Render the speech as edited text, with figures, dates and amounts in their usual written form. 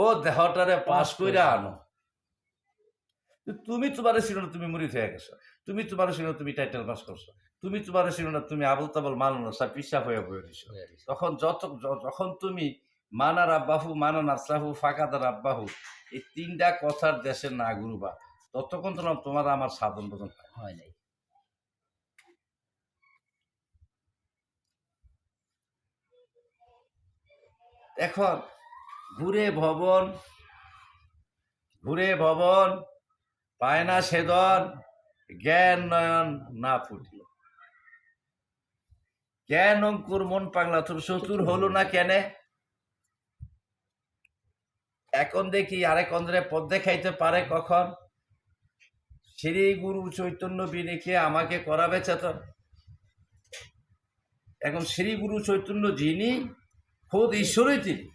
ও দেহটারে পাশ কইরা আনো। তুমি তোমার ছিল না, তুমি মুরিদ হয়ে গেছো। তুমি তোমার ছিল না, তুমি টাইটেল পাস করছো। তুমি তোমার ছিল না, তুমি আবুল তাবল মানো সব পিসাব হয়ে বয়ে দিছো। তখন যখন তুমি মানা রাব্বাহু মানা নাসরাহু ফাঁকাদা রাব্বাহু এই তিনটা কথার দেশে না গুরুবা, ততক্ষণ তোমার আমার সাধন বোধন হয় নাই। এখন ঘুরে ভবন পায় না সেদন, জ্ঞান নয়ন না ফুটিল। জ্ঞান অঙ্কুর মন পাগলা তোর চতুর হলো না কেনে? এখন দেখি আরেক অন্ধ্রে পদ দেখাইতে পারে কখন? শ্রী গুরু চৈতন্য বিনেকে আমাকে করাবে চেতন। এখন শ্রী গুরু চৈতন্য যিনি খোদ ঈশ্বরই তিনি,